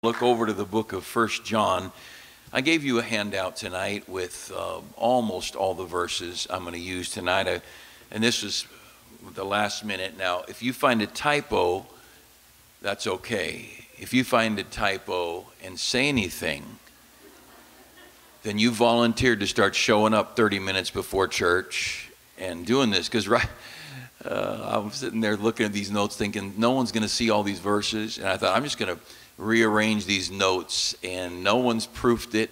Look over to the book of 1 John. I gave you a handout tonight with almost all the verses I'm going to use tonight. And this was the last minute. Now, if you find a typo, that's okay. If you find a typo and say anything, then you volunteered to start showing up 30 minutes before church and doing this. Because I was sitting there looking at these notes thinking, no one's going to see all these verses. And I thought, I'm just going to rearrange these notes, and no one's proofed it.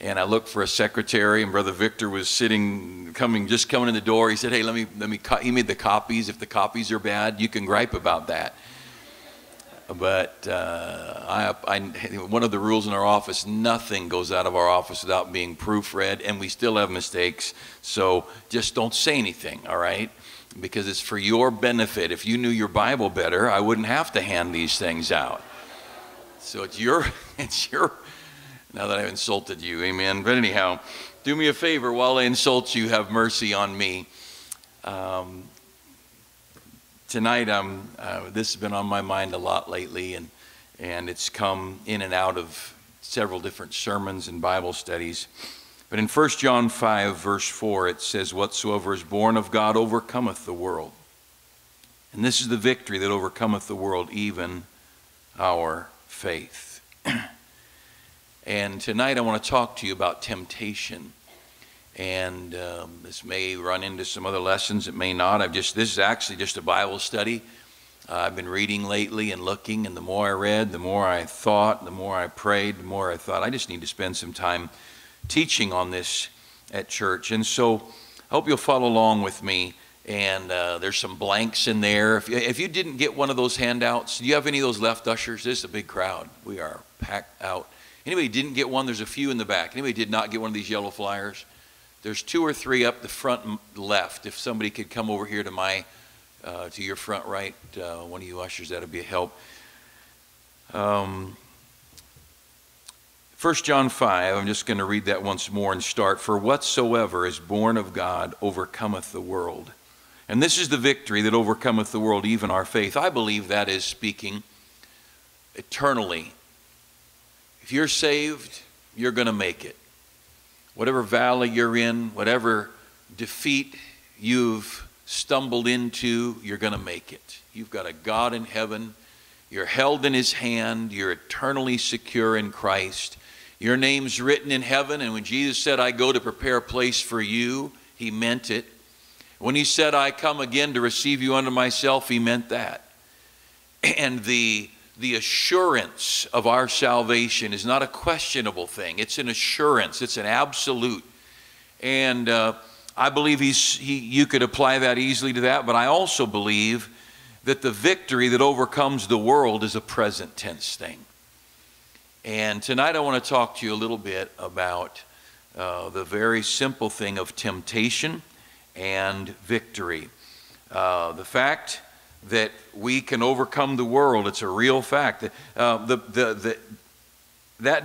And I looked for a secretary, and Brother Victor was just coming in the door. He said, hey, he made the copies. If the copies are bad, you can gripe about that. But one of the rules in our office, nothing goes out of our office without being proofread, and we still have mistakes. So just don't say anything, all right? Because it's for your benefit. If you knew your Bible better, I wouldn't have to hand these things out. So it's your, now that I've insulted you, amen. But anyhow, do me a favor, while I insult you, have mercy on me. Tonight, this has been on my mind a lot lately, and it's come in and out of several different sermons and Bible studies. But in 1 John 5, verse 4, it says, whatsoever is born of God overcometh the world. And this is the victory that overcometh the world, even our faith. And tonight I want to talk to you about temptation. And this may run into some other lessons, it may not. This is actually just a Bible study. I've been reading lately and looking, and the more I read, the more I thought, the more I prayed, the more I thought, I just need to spend some time teaching on this at church. And so I hope you'll follow along with me. And there's some blanks in there. If you didn't get one of those handouts, do you have any of those left, ushers? This is a big crowd. We are packed out. Anybody didn't get one? There's a few in the back. Anybody did not get one of these yellow flyers? There's 2 or 3 up the front left. If somebody could come over here to your front right, one of you ushers, that'd be a help. 1 John 5, I'm just going to read that once more and start. For whatsoever is born of God overcometh the world. And this is the victory that overcometh the world, even our faith. I believe that is speaking eternally. If you're saved, you're going to make it. Whatever valley you're in, whatever defeat you've stumbled into, you're going to make it. You've got a God in heaven. You're held in his hand. You're eternally secure in Christ. Your name's written in heaven. And when Jesus said, I go to prepare a place for you, he meant it. When he said, I come again to receive you unto myself, he meant that. And the assurance of our salvation is not a questionable thing. It's an assurance. It's an absolute. And I believe you could apply that easily to that. But I also believe that the victory that overcomes the world is a present tense thing. And tonight I want to talk to you a little bit about the very simple thing of temptation and victory. The fact that we can overcome the world, it's a real fact. That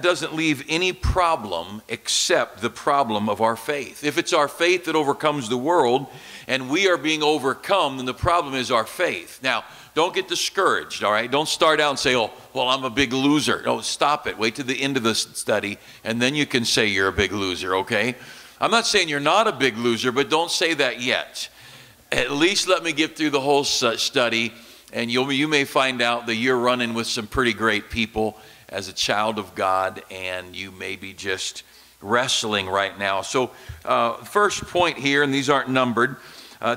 doesn't leave any problem except the problem of our faith. If it's our faith that overcomes the world and we are being overcome, then the problem is our faith. Now, don't get discouraged, all right? Don't start out and say, oh, well, I'm a big loser. No, stop it. Wait till the end of the study, and then you can say you're a big loser, okay? I'm not saying you're not a big loser, but don't say that yet. At least let me get through the whole study, and you may find out that you're running with some pretty great people as a child of God, and you may be just wrestling right now. So first point here, and these aren't numbered,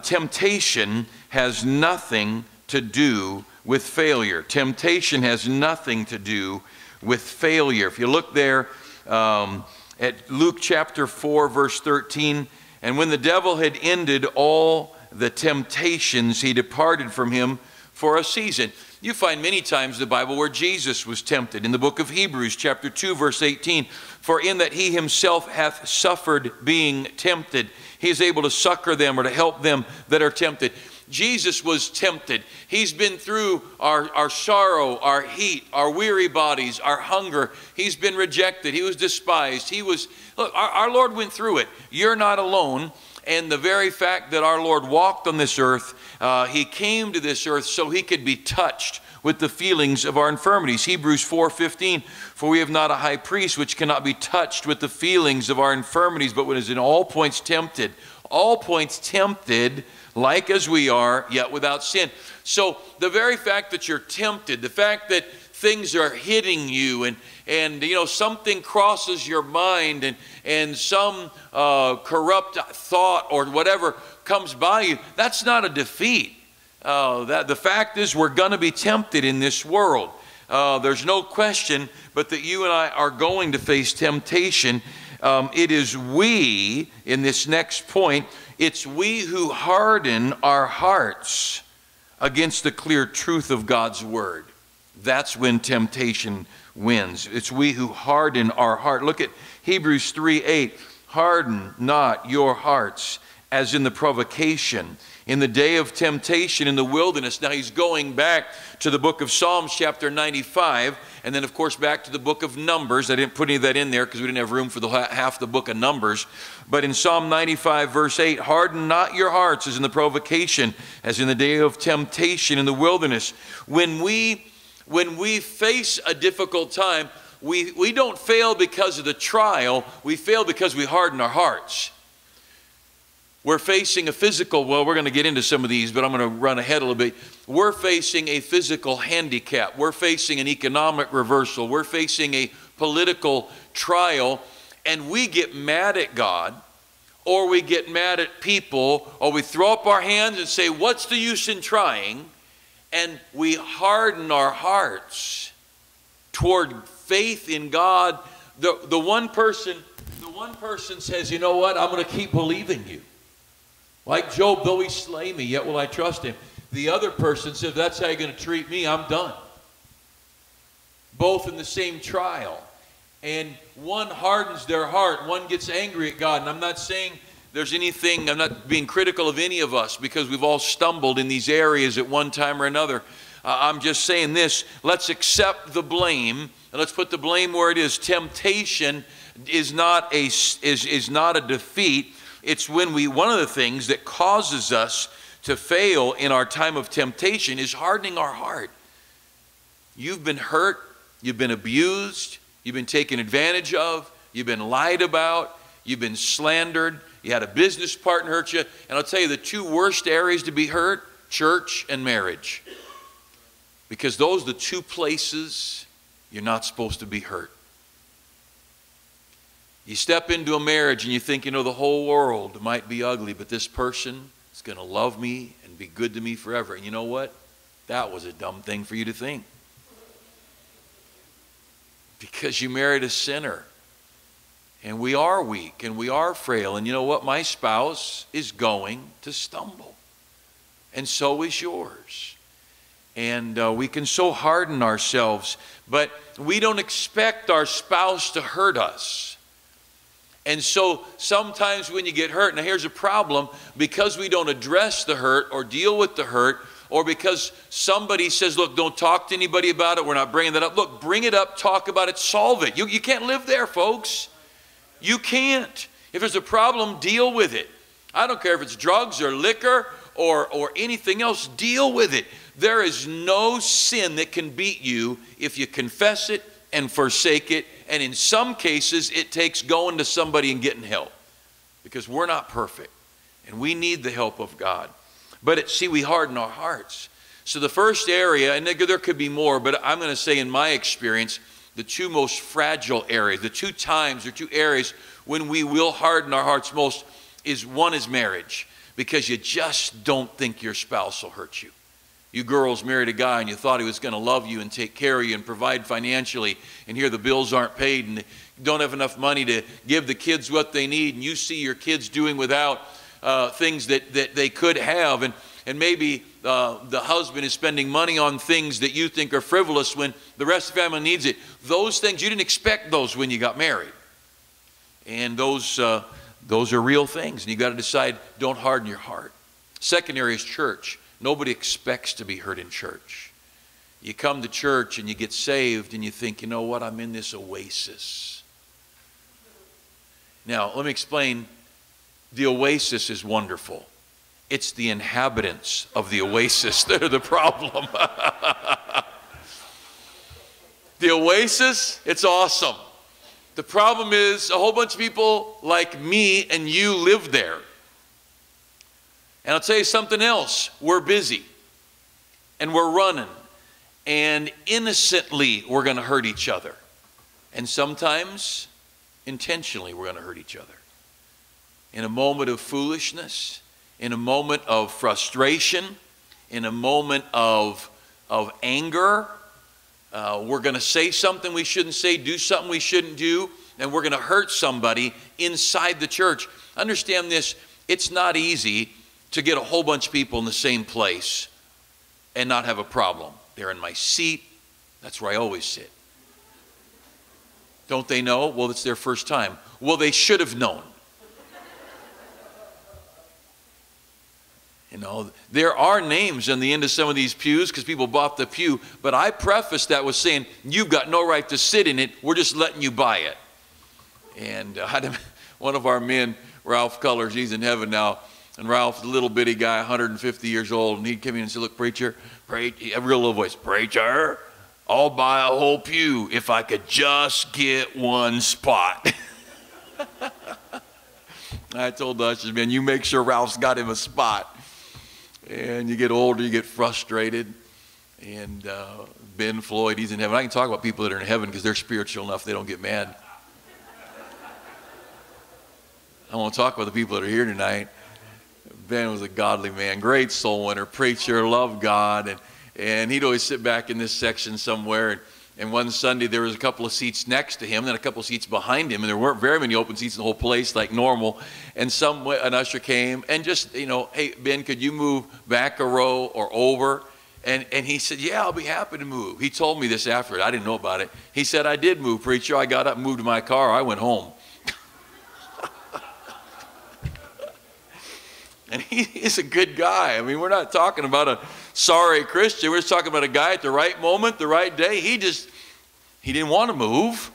temptation has nothing to do with failure. Temptation has nothing to do with failure. If you look there at Luke chapter 4, verse 13, and when the devil had ended all the temptations, he departed from him for a season. You find many times in the Bible where Jesus was tempted. In the book of Hebrews chapter 2, verse 18, for in that he himself hath suffered being tempted, he is able to succor them or to help them that are tempted. Jesus was tempted. He's been through our sorrow, our heat, our weary bodies, our hunger. He's been rejected. He was despised. Look, our Lord went through it. You're not alone. And the very fact that our Lord walked on this earth, He came to this earth so He could be touched with the feelings of our infirmities. Hebrews 4:15, for we have not a high priest which cannot be touched with the feelings of our infirmities, but is in all points tempted like as we are, yet without sin. So the very fact that you're tempted, the fact that things are hitting you and you know, something crosses your mind and some corrupt thought or whatever comes by you, that's not a defeat. The fact is, we're going to be tempted in this world. There's no question but that you and I are going to face temptation. It is we, in this next point, it's we who harden our hearts against the clear truth of God's word. That's when temptation wins. It's we who harden our heart. Look at Hebrews 3:8. Harden not your hearts as in the provocation, in the day of temptation in the wilderness. Now he's going back to the book of Psalms chapter 95, and then of course back to the book of Numbers. I didn't put any of that in there because we didn't have room for the half the book of Numbers. But in Psalm 95 verse 8, harden not your hearts as in the provocation, as in the day of temptation in the wilderness. When we face a difficult time, we don't fail because of the trial, we fail because we harden our hearts. We're facing a physical, well, we're going to get into some of these, but I'm going to run ahead a little bit. We're facing a physical handicap. We're facing an economic reversal. We're facing a political trial, and we get mad at God, or we get mad at people, or we throw up our hands and say, what's the use in trying? And we harden our hearts toward faith in God. The one person says, you know what, I'm going to keep believing you. Like Job, though he slay me, yet will I trust him. The other person says, if that's how you're going to treat me, I'm done. Both in the same trial. And one hardens their heart, one gets angry at God. And I'm not saying there's anything, I'm not being critical of any of us because we've all stumbled in these areas at one time or another. I'm just saying this, let's accept the blame, and let's put the blame where it is. Temptation is not a defeat. It's when one of the things that causes us to fail in our time of temptation is hardening our heart. You've been hurt, you've been abused, you've been taken advantage of, you've been lied about, you've been slandered, you had a business partner hurt you, and I'll tell you the two worst areas to be hurt, church and marriage. Because those are the two places you're not supposed to be hurt. You step into a marriage and you think, you know, the whole world might be ugly, but this person is going to love me and be good to me forever. And you know what? That was a dumb thing for you to think. Because you married a sinner. And we are weak and we are frail. And you know what? My spouse is going to stumble. And so is yours. And we can so harden ourselves. But we don't expect our spouse to hurt us. And so sometimes when you get hurt, now here's a problem, because we don't address the hurt or deal with the hurt, or because somebody says, look, don't talk to anybody about it, we're not bringing that up. Look, bring it up, talk about it, solve it. You can't live there, folks. You can't. If there's a problem, deal with it. I don't care if it's drugs or liquor or anything else, deal with it. There is no sin that can beat you if you confess it and forsake it. And in some cases, it takes going to somebody and getting help. Because we're not perfect. And we need the help of God. But see, we harden our hearts. So the first area, and there could be more, but I'm going to say in my experience, the two most fragile areas, the two times or two areas when we will harden our hearts most is one is marriage. Because you just don't think your spouse will hurt you. You girls married a guy and you thought he was going to love you and take care of you and provide financially, and here the bills aren't paid and you don't have enough money to give the kids what they need, and you see your kids doing without things that they could have, and maybe the husband is spending money on things that you think are frivolous when the rest of the family needs it. Those things, you didn't expect those when you got married. And those are real things, and you got to decide, don't harden your heart. Second area is church. Nobody expects to be hurt in church. You come to church and you get saved and you think, you know what, I'm in this oasis. Now, let me explain. The oasis is wonderful. It's the inhabitants of the oasis that are the problem. The oasis, it's awesome. The problem is a whole bunch of people like me and you live there. And I'll tell you something else. We're busy and we're running, and innocently we're going to hurt each other. And sometimes intentionally we're going to hurt each other. In a moment of foolishness, in a moment of frustration, in a moment of anger, we're going to say something we shouldn't say, do something we shouldn't do, and we're going to hurt somebody inside the church. Understand this, it's not easy to get a whole bunch of people in the same place and not have a problem. They're in my seat, that's where I always sit. Don't they know? Well, it's their first time. Well, they should have known. You know, there are names on the end of some of these pews because people bought the pew, but I prefaced that with saying, you've got no right to sit in it, we're just letting you buy it. And one of our men, Ralph Cullers, he's in heaven now, and Ralph's a little bitty guy, 150 years old, and he'd come in and say, look, preacher, a real low voice, preacher, I'll buy a whole pew if I could just get one spot. I told the ushers, man, you make sure Ralph's got him a spot. And you get older, you get frustrated. And Ben Floyd, he's in heaven. I can talk about people that are in heaven because they're spiritual enough they don't get mad. I want to talk about the people that are here tonight. Ben was a godly man, great soul winner, preacher, loved God. And he'd always sit back in this section somewhere. And one Sunday there was a couple of seats next to him, then a couple of seats behind him, and there weren't very many open seats in the whole place like normal. And an usher came and just, you know, hey, Ben, could you move back a row or over? And he said, yeah, I'll be happy to move. He told me this after. I didn't know about it. He said, I did move, preacher. I got up and moved to my car. I went home. And he is a good guy. I mean, we're not talking about a sorry Christian. We're just talking about a guy at the right moment, the right day. He didn't want to move.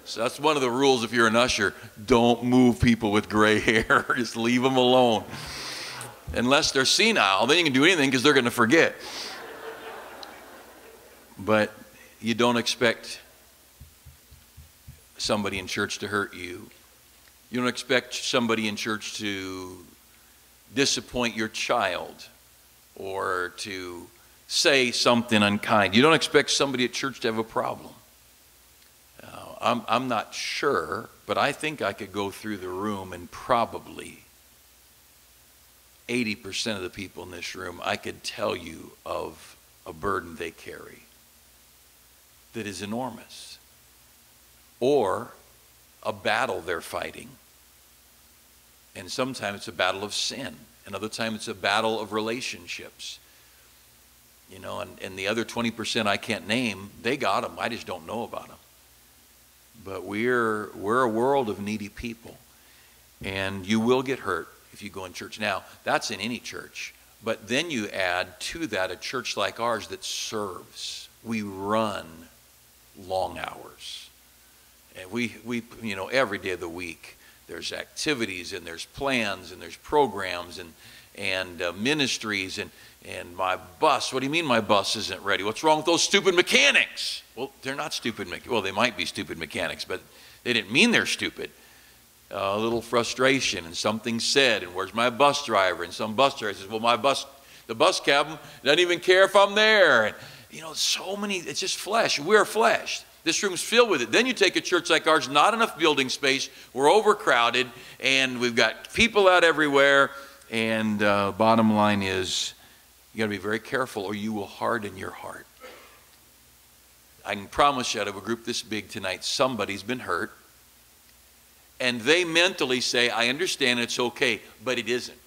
So that's one of the rules if you're an usher. Don't move people with gray hair. Just leave them alone. Unless they're senile, then you can do anything because they're going to forget. But you don't expect somebody in church to hurt you. You don't expect somebody in church to disappoint your child or to say something unkind. You don't expect somebody at church to have a problem. I'm not sure, but I think I could go through the room and probably 80% of the people in this room, I could tell you of a burden they carry that is enormous, or a battle they're fighting. And sometimes it's a battle of sin. Another time it's a battle of relationships. You know, and the other 20% I can't name, they got them. I just don't know about them. But we're a world of needy people. And you will get hurt if you go in church. Now, that's in any church. But then you add to that a church like ours that serves. We run long hours. And we you know, every day of the week, there's activities and there's plans and there's programs and ministries and my bus. What do you mean my bus isn't ready? What's wrong with those stupid mechanics? Well, they're not stupid mechanics. Well, they might be stupid mechanics, but they didn't mean they're stupid. A little frustration and something said, and where's my bus driver? And some bus driver says, well, the bus captain doesn't even care if I'm there. And, you know, so many, it's just flesh. We're flesh. This room's filled with it. Then you take a church like ours, not enough building space, we're overcrowded, and we've got people out everywhere, and bottom line is, you got to be very careful or you will harden your heart. I can promise you out of a group this big tonight, somebody's been hurt, and they mentally say, I understand it's okay, but it isn't.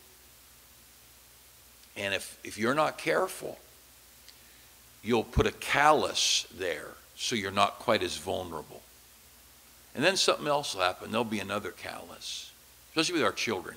And if you're not careful, you'll put a callus there, so you're not quite as vulnerable. And then something else will happen. There'll be another callus, especially with our children.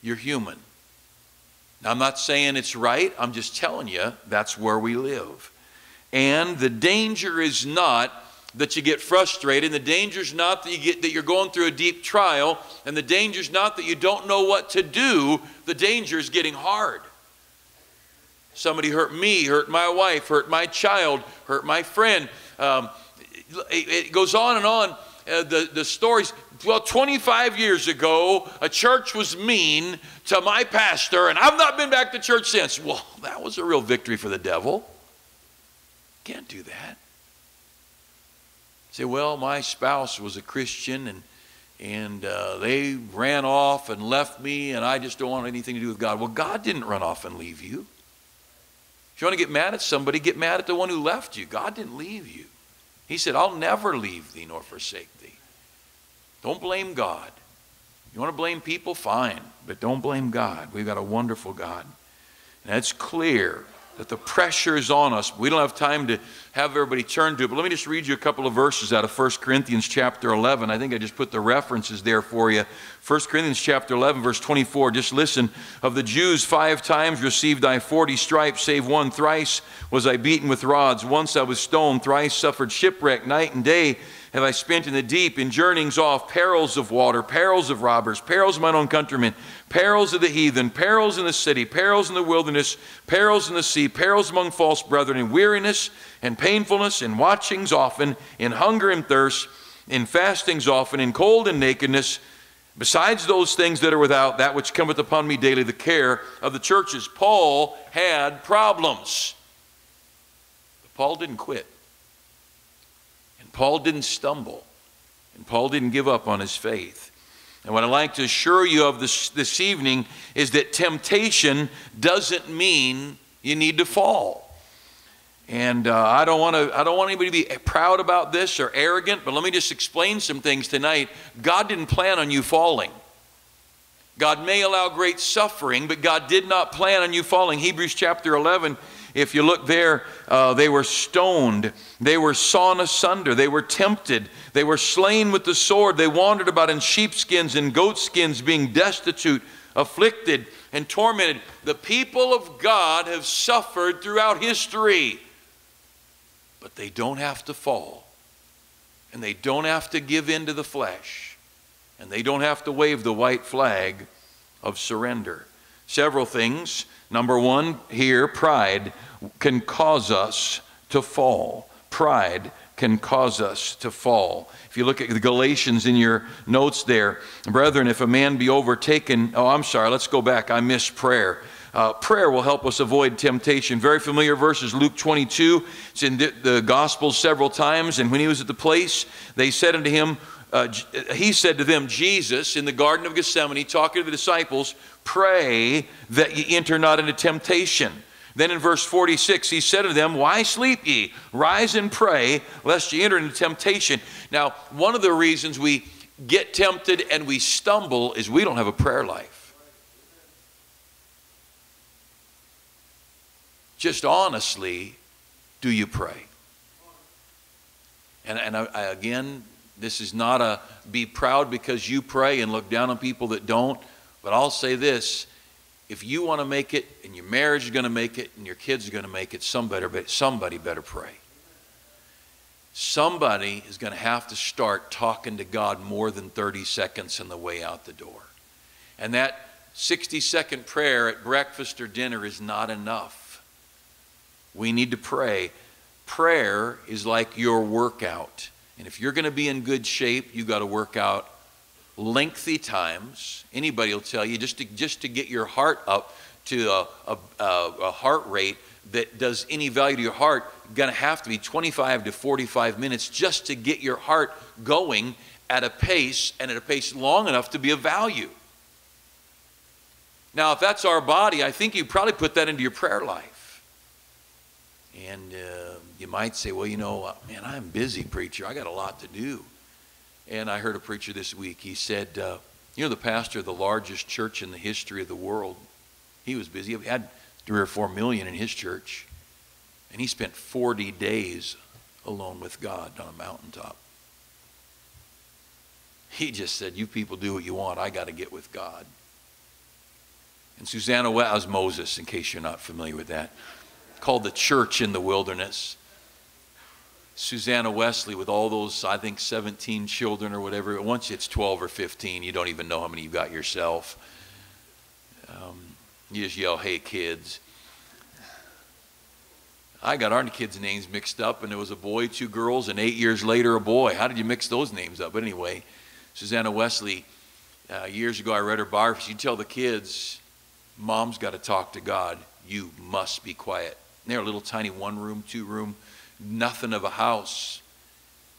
You're human. Now, I'm not saying it's right. I'm just telling you that's where we live. And the danger is not that you get frustrated. The danger is not that you're going through a deep trial. And the danger is not that you don't know what to do. The danger is getting hard. Somebody hurt me, hurt my wife, hurt my child, hurt my friend. It goes on and on. The stories. Well, 25 years ago, a church was mean to my pastor, and I've not been back to church since. Well, that was a real victory for the devil. Can't do that. Say, well, my spouse was a Christian, and they ran off and left me, and I just don't want anything to do with God. Well, God didn't run off and leave you. If you want to get mad at somebody, get mad at the one who left you. God didn't leave you. He said, I'll never leave thee nor forsake thee. Don't blame God. You want to blame people? Fine. But don't blame God. We've got a wonderful God. And it's clear that the pressure is on us. We don't have time to have everybody turn to it. But let me just read you a couple of verses out of 1 Corinthians chapter 11. I think I just put the references there for you. 1 Corinthians chapter 11, verse 24. Just listen. Of the Jews, 5 times received I 40 stripes, save one. Thrice was I beaten with rods. Once I was stoned. Thrice suffered shipwreck. Night and day have I spent in the deep, in journeyings off, perils of water, perils of robbers, perils of mine own countrymen, perils of the heathen, perils in the city, perils in the wilderness, perils in the sea, perils among false brethren, in weariness and painfulness, in watchings often, in hunger and thirst, in fastings often, in cold and nakedness, besides those things that are without, that which cometh upon me daily, the care of the churches. Paul had problems. But Paul didn't quit. Paul didn't stumble, and Paul didn't give up on his faith. And what I'd like to assure you of this evening is that temptation doesn't mean you need to fall. And I don't want anybody to be proud about this or arrogant, but let me just explain some things tonight. God didn't plan on you falling. God may allow great suffering, but God did not plan on you falling. Hebrews chapter 11, if you look there, they were stoned. They were sawn asunder. They were tempted. They were slain with the sword. They wandered about in sheepskins and goatskins, being destitute, afflicted, and tormented. The people of God have suffered throughout history. But they don't have to fall. And they don't have to give in to the flesh. And they don't have to wave the white flag of surrender. Several things. Number one here, pride can cause us to fall. Pride can cause us to fall. If you look at the Galatians in your notes there, brethren, if a man be overtaken, let's go back. I missed prayer. Prayer will help us avoid temptation. Very familiar verses, Luke 22. It's in the Gospels several times. And when he was at the place, they said unto him, he said to them, Jesus, in the Garden of Gethsemane, talking to the disciples, pray that ye enter not into temptation. Then in verse 46, he said to them, why sleep ye? Rise and pray, lest ye enter into temptation. Now, one of the reasons we get tempted and we stumble is we don't have a prayer life. Just honestly, do you pray? And again, this is not a be proud because you pray and look down on people that don't. But I'll say this, if you want to make it and your marriage is going to make it and your kids are going to make it, somebody better pray. Somebody is going to have to start talking to God more than 30 seconds on the way out the door. And that 60-second prayer at breakfast or dinner is not enough. We need to pray. Prayer is like your workout. And if you're going to be in good shape, you've got to work out lengthy times. Anybody will tell you just to get your heart up to a heart rate that does any value to your heart, going to have to be 25 to 45 minutes just to get your heart going at a pace long enough to be of value. Now, if that's our body, I think you probably put that into your prayer life. And you might say, well, man, I'm busy, preacher. I got a lot to do. And I heard a preacher this week. He said, the pastor of the largest church in the history of the world, he was busy. He had 3 or 4 million in his church. And he spent 40 days alone with God on a mountaintop. He just said, you people do what you want. I got to get with God. And Susanna was Moses, in case you're not familiar with that, called the Church in the Wilderness. Susanna Wesley with all those, I think, 17 children or whatever. Once it's 12 or 15, you don't even know how many you've got yourself. You just yell, "Hey, kids." I got our kids' names mixed up, and there was a boy, 2 girls, and 8 years later a boy. How did you mix those names up? But anyway, Susanna Wesley, years ago I read her biography. She'd tell the kids, "Mom's got to talk to God. You must be quiet." And they're a little tiny 1-room, 2-room, nothing of a house.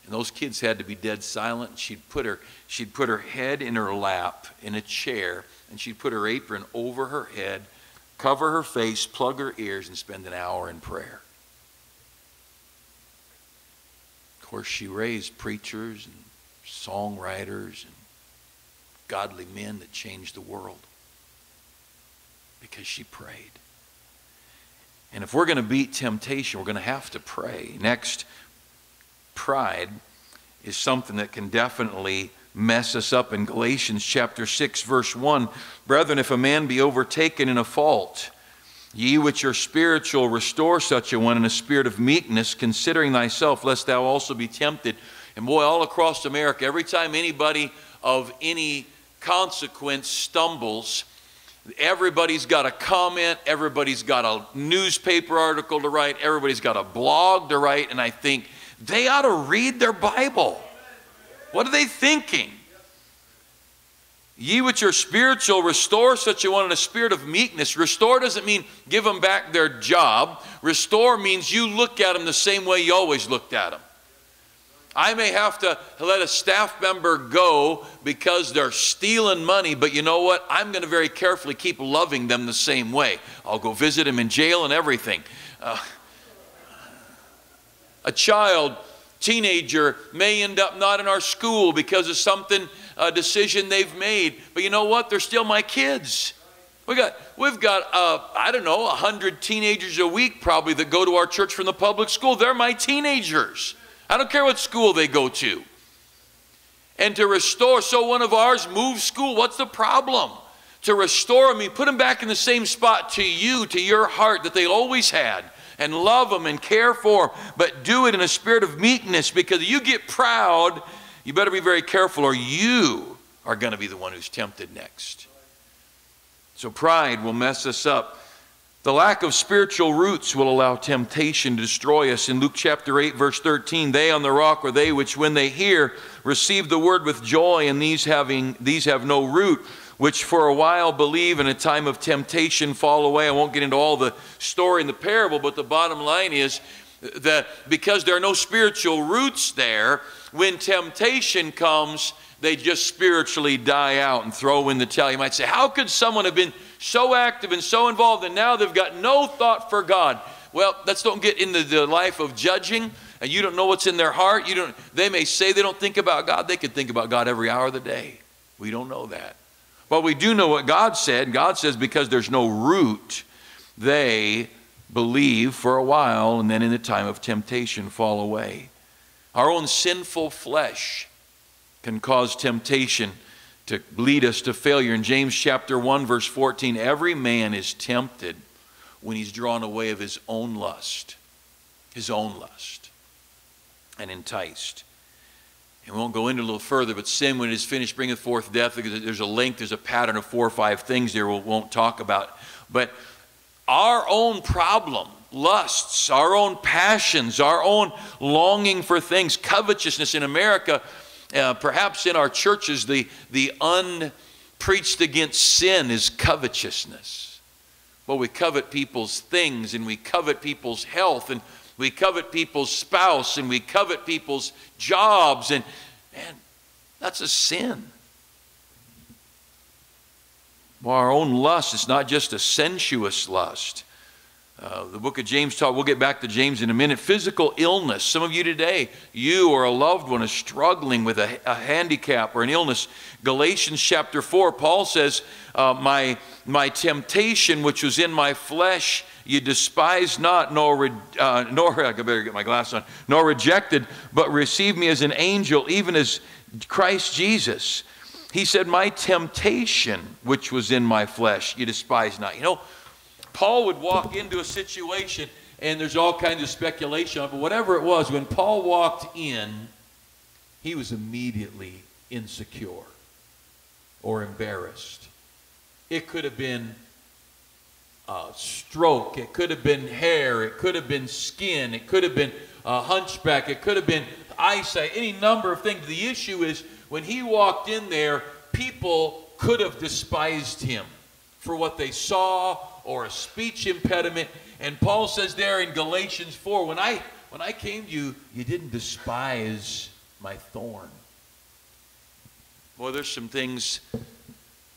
And those kids had to be dead silent. She'd put her head in her lap in a chair, and she'd put her apron over her head, cover her face, plug her ears, and spend an hour in prayer. Of course, she raised preachers and songwriters and godly men that changed the world because she prayed. And if we're going to beat temptation, we're going to have to pray. Next, pride is something that can definitely mess us up. In Galatians chapter 6, verse 1, "Brethren, if a man be overtaken in a fault, ye which are spiritual, restore such a one in a spirit of meekness, considering thyself, lest thou also be tempted." And boy, all across America, every time anybody of any consequence stumbles, everybody's got a comment, everybody's got a newspaper article to write, everybody's got a blog to write, and I think they ought to read their Bible. What are they thinking? "Ye which are spiritual, restore such a one in a spirit of meekness." Restore doesn't mean give them back their job. Restore means you look at them the same way you always looked at them. I may have to let a staff member go because they're stealing money, but you know what? I'm going to very carefully keep loving them the same way. I'll go visit them in jail and everything. A child, teenager, may end up not in our school because of something, a decision they've made. But you know what? They're still my kids. We've got I don't know, 100 teenagers a week probably that go to our church from the public school. They're my teenagers. I don't care what school they go to. And to restore, so one of ours moves school, what's the problem? To restore them, you put them back in the same spot to you, to your heart that they always had, and love them and care for them, but do it in a spirit of meekness, because if you get proud, you better be very careful, or you are going to be the one who's tempted next. So pride will mess us up. The lack of spiritual roots will allow temptation to destroy us. In Luke chapter 8, verse 13, "They on the rock are they which when they hear receive the word with joy, and these have no root, which for a while believe, in a time of temptation fall away." I won't get into all the story in the parable, but the bottom line is that because there are no spiritual roots there, when temptation comes, they just spiritually die out and throw in the towel. You might say, how could someone have been so active and so involved and now they've got no thought for God? Well, let's don't get into the life of judging, and you don't know what's in their heart. They may say they don't think about God. They could think about God every hour of the day. We don't know that. But we do know what God said. God says because there's no root, they believe for a while, and then in the time of temptation fall away. Our own sinful flesh can cause temptation to lead us to failure. In James chapter 1, verse 14, "Every man is tempted when he's drawn away of his own lust," and enticed. And we won't go into a little further, but sin, when it is finished, bringeth forth death. There's a pattern of 4 or 5 things there we won't talk about. But our own problem, lusts, our own passions, our own longing for things, covetousness in America, perhaps in our churches, the unpreached against sin is covetousness. Well, we covet people's things, and we covet people's health, and we covet people's spouse, and we covet people's jobs, and man, that's a sin. Well, our own lust is not just a sensuous lust. The book of James we'll get back to James in a minute. Physical illness. Some of you today, you or a loved one is struggling with a handicap or an illness. Galatians chapter 4, Paul says, my temptation which was in my flesh, you despised not, nor I better get my glass on, nor rejected, but received me as an angel, even as Christ Jesus. He said, my temptation, which was in my flesh, you despise not. You know, Paul would walk into a situation, and there's all kinds of speculation, but whatever it was, when Paul walked in, he was immediately insecure or embarrassed. It could have been stroke, it could have been hair, it could have been skin, it could have been hunchback, it could have been eyesight, any number of things. The issue is, when he walked in there, people could have despised him for what they saw or a speech impediment. And Paul says there in Galatians 4, when I came to you, you didn't despise my thorn. Boy, there's some things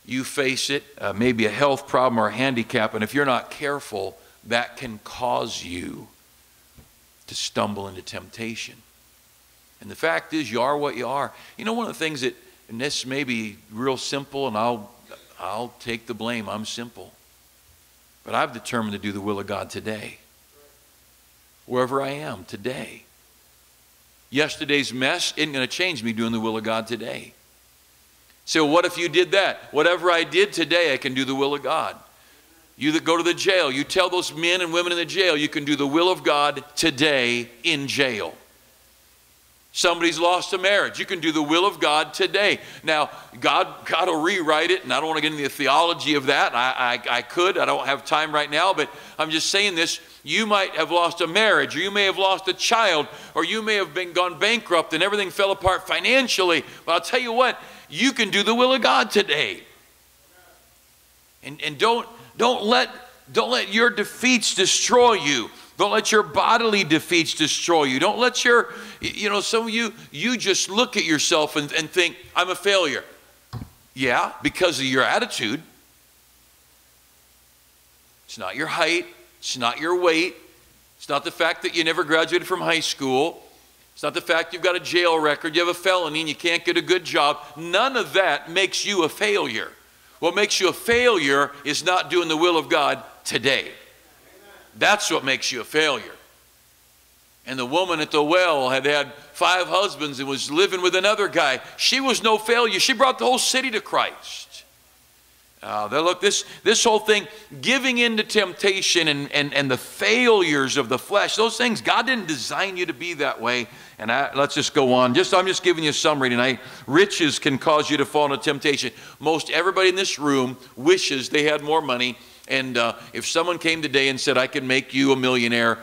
you face it, maybe a health problem or a handicap, and if you're not careful, that can cause you to stumble into temptation. And the fact is, you are what you are. You know, one of the things that, and this may be real simple, and I'll take the blame, I'm simple. But I've determined to do the will of God today. Wherever I am today. Yesterday's mess isn't going to change me doing the will of God today. So what if you did that? Whatever I did today, I can do the will of God. You that go to the jail, you tell those men and women in the jail, you can do the will of God today in jail. Somebody's lost a marriage, you can do the will of God today. Now, God will rewrite it, and I don't want to get into the theology of that. I could, I don't have time right now, but I'm just saying this. You might have lost a marriage, or you may have lost a child, or you may have gone bankrupt and everything fell apart financially. But I'll tell you what, you can do the will of God today. And don't let your defeats destroy you. Don't let your bodily defeats destroy you. Don't let your, some of you just look at yourself and think, I'm a failure. Yeah, because of your attitude. It's not your height. It's not your weight. It's not the fact that you never graduated from high school. It's not the fact you've got a jail record, you have a felony, and you can't get a good job. None of that makes you a failure. What makes you a failure is not doing the will of God today. That's what makes you a failure. And the woman at the well had 5 husbands and was living with another guy. She was no failure. She brought the whole city to Christ. Look, this whole thing, giving in to temptation and the failures of the flesh, those things, God didn't design you to be that way. And let's just go on. I'm just giving you a summary tonight. Riches can cause you to fall into temptation. Most everybody in this room wishes they had more money. And if someone came today and said, I can make you a millionaire,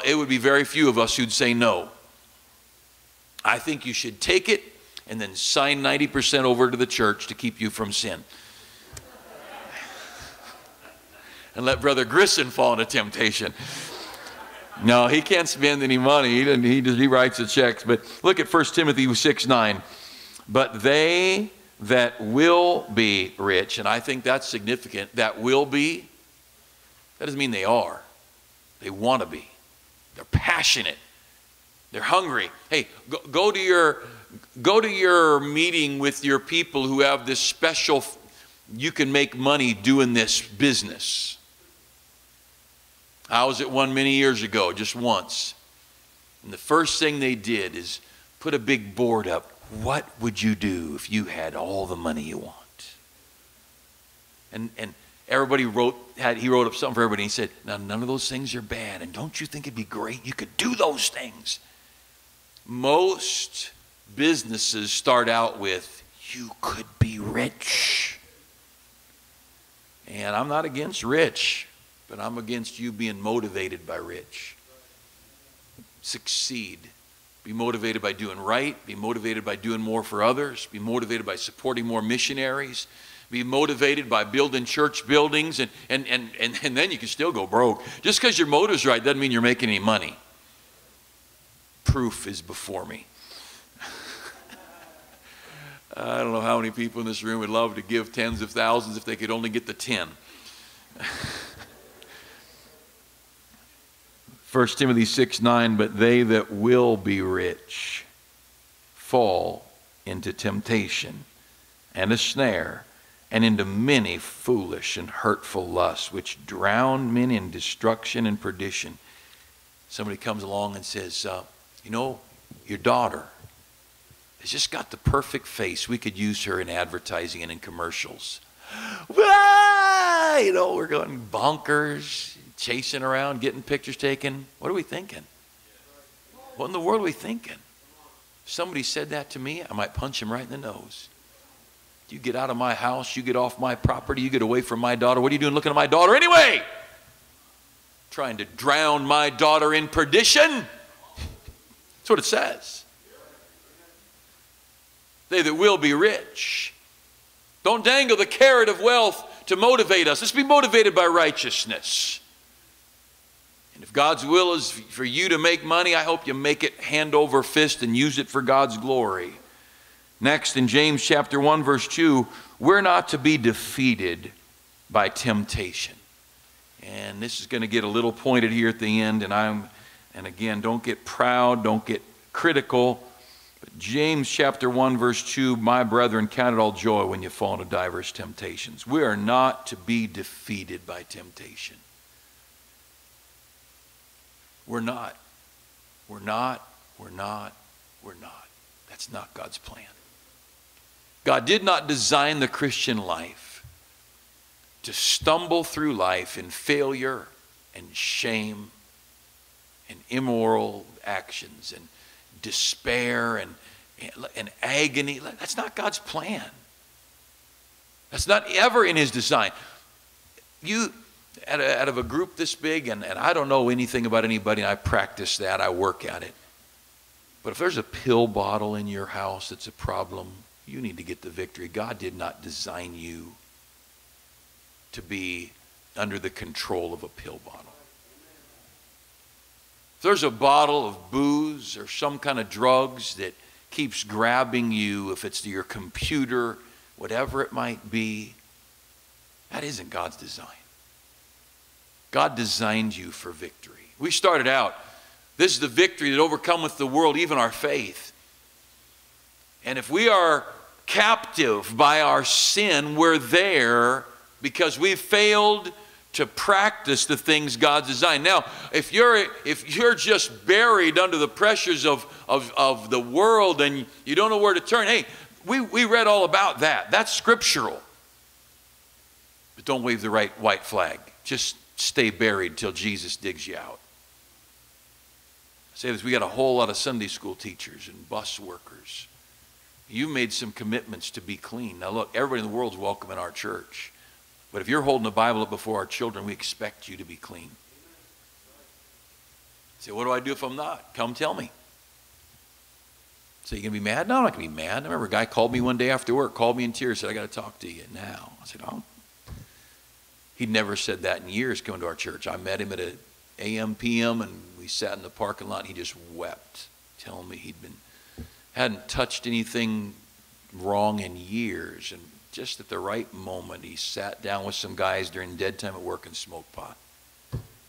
it would be very few of us who'd say no. I think you should take it and then sign 90% over to the church to keep you from sin. And let Brother Grissom fall into temptation. No, he can't spend any money. He writes the checks. But look at 1 Timothy 6:9. But they that will be rich, and I think that's significant, that will be, that doesn't mean they are. They want to be. They're passionate. They're hungry. Hey, go to your meeting with your people who have this special, you can make money doing this business. I was at one many years ago, just once. And the first thing they did is put a big board up. What would you do if you had all the money you want? And everybody he wrote up something for everybody. He said, now none of those things are bad. And don't you think it'd be great? You could do those things. Most businesses start out with, you could be rich. And I'm not against rich, but I'm against you being motivated by rich. Succeed. Be motivated by doing right. Be motivated by doing more for others. Be motivated by supporting more missionaries. Be motivated by building church buildings. And then you can still go broke. Just because your motive's right doesn't mean you're making any money. Proof is before me. I don't know how many people in this room would love to give tens of thousands if they could only get the 10. 1 Timothy 6:9, but they that will be rich fall into temptation and a snare and into many foolish and hurtful lusts, which drown men in destruction and perdition. Somebody comes along and says, your daughter, has just got the perfect face. We could use her in advertising and in commercials. You know, we're going bonkers, chasing around, getting pictures taken. What are we thinking? What in the world are we thinking? If somebody said that to me, I might punch him right in the nose. You get out of my house, you get off my property, you get away from my daughter. What are you doing looking at my daughter anyway? Trying to drown my daughter in perdition? That's what it says. They that will be rich. Don't dangle the carrot of wealth to motivate us. Let's be motivated by righteousness. And if God's will is for you to make money, I hope you make it hand over fist and use it for God's glory. Next, in James chapter 1, verse 2, we're not to be defeated by temptation. And this is going to get a little pointed here at the end, and again, don't get proud, don't get critical. But James chapter 1, verse 2, my brethren, count it all joy when you fall into diverse temptations. We are not to be defeated by temptation. We're not. We're not. We're not. We're not. That's not God's plan. God did not design the Christian life to stumble through life in failure and shame and immoral actions and despair and agony. That's not God's plan. That's not ever in his design. You, out of a group this big, and I don't know anything about anybody, and I practice that, I work at it. But if there's a pill bottle in your house that's a problem, you need to get the victory. God did not design you to be under the control of a pill bottle. If there's a bottle of booze or some kind of drugs that keeps grabbing you, if it's your computer, whatever it might be, that isn't God's design. God designed you for victory. We started out, this is the victory that overcometh the world, even our faith. And if we are captive by our sin, we're there because we failed to practice the things God designed. Now, if you're just buried under the pressures of the world and you don't know where to turn, hey, we read all about that. That's scriptural. But don't wave the white flag. Just stay buried till Jesus digs you out. I say this, we got a whole lot of Sunday school teachers and bus workers. You made some commitments to be clean. Now look, everybody in the world's welcome in our church. But if you're holding the Bible up before our children, we expect you to be clean. Say, what do I do if I'm not? Come tell me. So you going to be mad? No, I'm not going to be mad. I remember a guy called me one day after work, called me in tears, said, I got to talk to you now. I said, oh. He'd never said that in years coming to our church. I met him at a AM, PM, and we sat in the parking lot, and he just wept, telling me hadn't touched anything wrong in years, and just at the right moment, he sat down with some guys during dead time at work and smoked pot.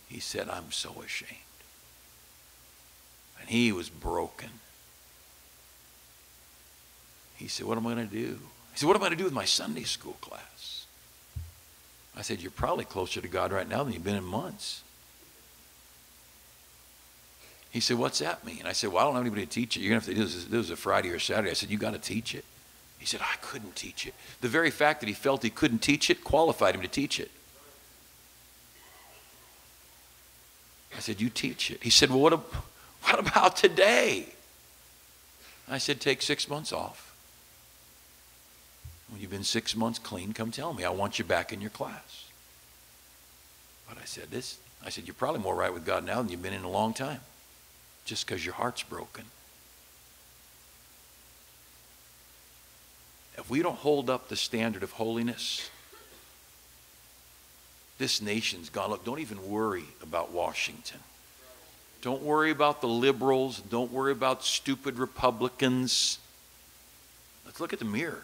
He said, I'm so ashamed. And he was broken. He said, what am I going to do? He said, what am I going to do with my Sunday school class? I said, you're probably closer to God right now than you've been in months. He said, what's that mean? I said, well, I don't have anybody to teach it. You're going to have to do this. This was a Friday or Saturday. I said, you got to teach it. He said, I couldn't teach it. The very fact that he felt he couldn't teach it qualified him to teach it. I said, you teach it. He said, well, what about today? I said, take 6 months off. When you've been 6 months clean, come tell me. I want you back in your class. But I said, you're probably more right with God now than you've been in a long time. Just because your heart's broken. If we don't hold up the standard of holiness, this nation's gone. Look, don't even worry about Washington. Don't worry about the liberals. Don't worry about stupid Republicans. Let's look at the mirror.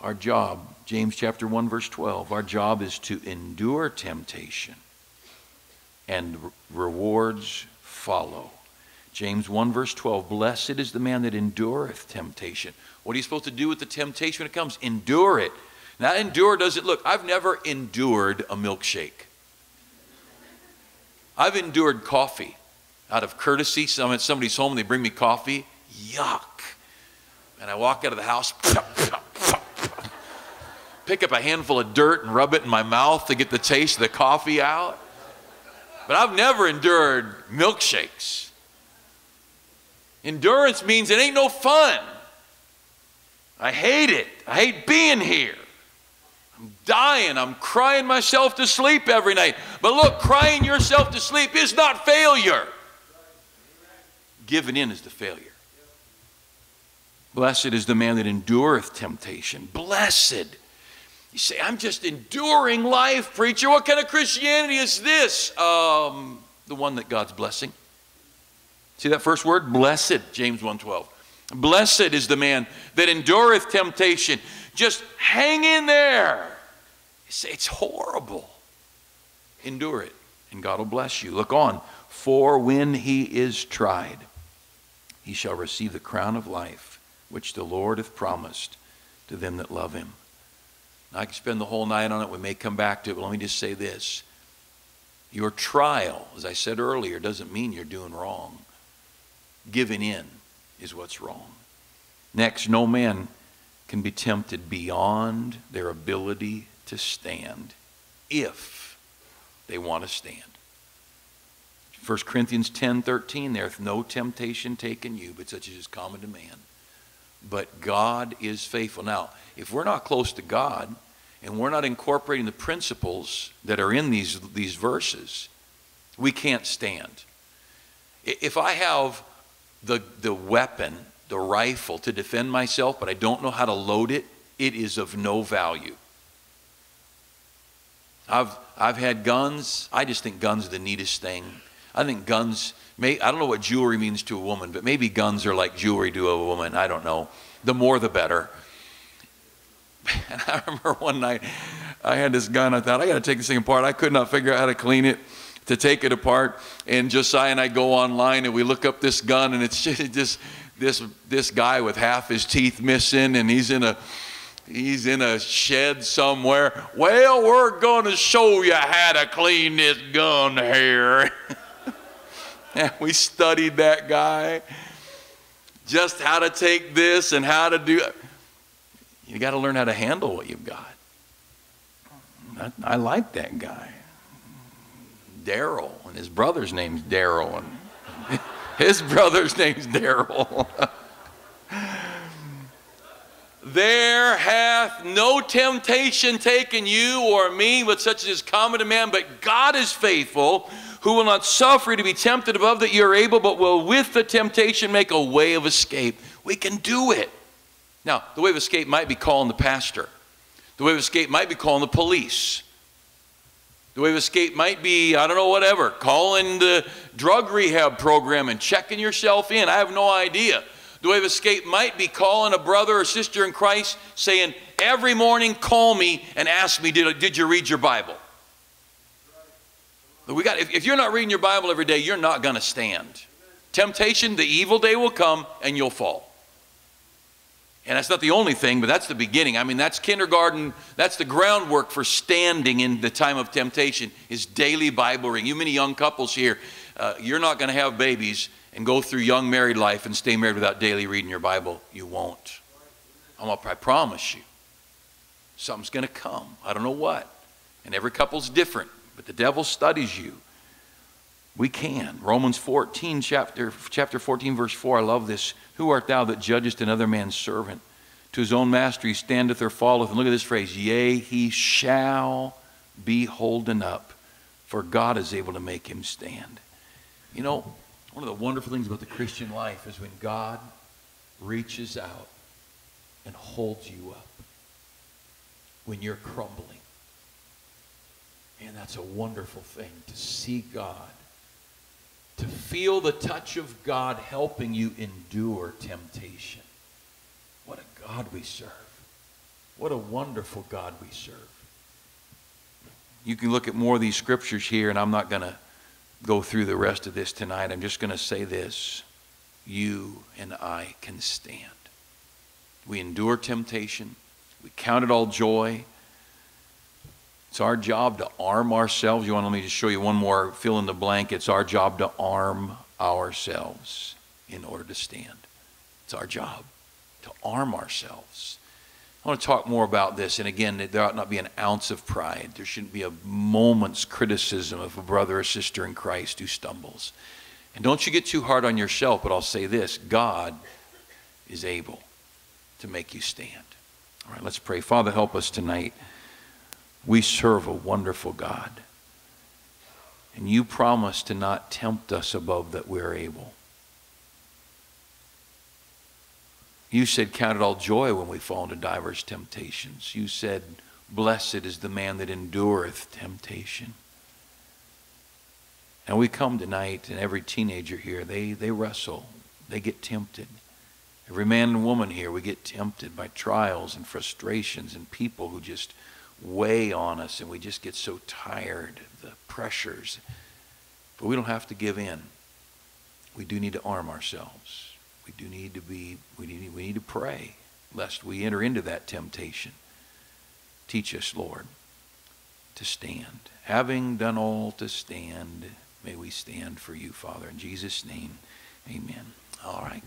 Our job, James chapter 1, verse 12, our job is to endure temptation and rewards follow. James 1, verse 12, blessed is the man that endureth temptation. What are you supposed to do with the temptation when it comes? Endure it. Now, endure doesn't, look, I've never endured a milkshake. I've endured coffee. out of courtesy. Somebody's home and they bring me coffee. Yuck. And I walk out of the house, pick up a handful of dirt and rub it in my mouth to get the taste of the coffee out. But I've never endured milkshakes. Endurance means it ain't no fun. I hate it. I hate being here. I'm dying. I'm crying myself to sleep every night. But look, crying yourself to sleep is not failure. Giving in is the failure. Blessed is the man that endureth temptation. Blessed. You say, I'm just enduring life, preacher. What kind of Christianity is this? The one that God's blessing. See that first word? Blessed, James 1:12. Blessed is the man that endureth temptation. Just hang in there. You say, it's horrible. Endure it, and God will bless you. Look on. For when he is tried, he shall receive the crown of life, which the Lord hath promised to them that love him. I could spend the whole night on it. We may come back to it, but let me just say this. Your trial, as I said earlier, doesn't mean you're doing wrong. Giving in is what's wrong. Next, no man can be tempted beyond their ability to stand if they want to stand. 1 Corinthians 10:13, there hath no temptation taken you, but such as is common to man. But God is faithful. Now, if we're not close to God and we're not incorporating the principles that are in these verses, we can't stand. If I have the weapon, the rifle to defend myself, but I don't know how to load it, it is of no value. I've had guns. I just think guns are the neatest thing. I think guns, I don't know what jewelry means to a woman, but maybe guns are like jewelry to a woman. I don't know. The more the better. And I remember one night I had this gun. I thought, I got to take this thing apart. I could not figure out how to clean it, to take it apart. And Josiah and I go online and we look up this gun, and it's just this guy with half his teeth missing, and he's in a shed somewhere. Well, we're going to show you how to clean this gun here. And we studied that guy, just how to take this and how to do it. You got to learn how to handle what you've got. I like that guy. Daryl, and his brother's name's Daryl, and his brother's name's Daryl. There hath no temptation taken you or me, but such as is common to man, but God is faithful, who will not suffer you to be tempted above that you are able, but will with the temptation make a way of escape. We can do it. Now, the way of escape might be calling the pastor. The way of escape might be calling the police. The way of escape might be, I don't know, whatever, calling the drug rehab program and checking yourself in. I have no idea. The way of escape might be calling a brother or sister in Christ saying, every morning call me and ask me, did you read your Bible? If you're not reading your Bible every day, you're not going to stand. Temptation, the evil day will come and you'll fall. And that's not the only thing, but that's the beginning. I mean, that's kindergarten. That's the groundwork for standing in the time of temptation, is daily Bible reading. You many young couples here, you're not going to have babies and go through young married life and stay married without daily reading your Bible. You won't. I promise you. Something's going to come. I don't know what. And every couple's different, but the devil studies you. We can. Romans 14, chapter 14, verse 4. I love this. Who art thou that judgest another man's servant? To his own master he standeth or falleth. And look at this phrase. Yea, he shall be holden up, for God is able to make him stand. You know, one of the wonderful things about the Christian life is when God reaches out and holds you up when you're crumbling. And that's a wonderful thing, to see God, to feel the touch of God helping you endure temptation. What a God we serve. What a wonderful God we serve. You can look at more of these scriptures here, and I'm not going to go through the rest of this tonight. I'm just going to say this. You and I can stand. We endure temptation. We count it all joy. It's our job to arm ourselves. You want me to show you one more fill in the blank? It's our job to arm ourselves in order to stand. It's our job to arm ourselves. I want to talk more about this, and again, there ought not be an ounce of pride. There shouldn't be a moment's criticism of a brother or sister in Christ who stumbles. And don't you get too hard on yourself, but I'll say this: God is able to make you stand. All right, let's pray. Father, help us tonight. We serve a wonderful God. And you promise to not tempt us above that we're able. You said, count it all joy when we fall into divers temptations. You said, blessed is the man that endureth temptation. And we come tonight, and every teenager here, they wrestle. They get tempted. Every man and woman here, we get tempted by trials and frustrations and people who just weigh on us, and we just get so tired of the pressures. But we don't have to give in. We do need to arm ourselves. We do need to we need to pray lest we enter into that temptation. Teach us, Lord, to stand. Having done all to stand, may we stand for you, Father. In Jesus' name, amen. All right.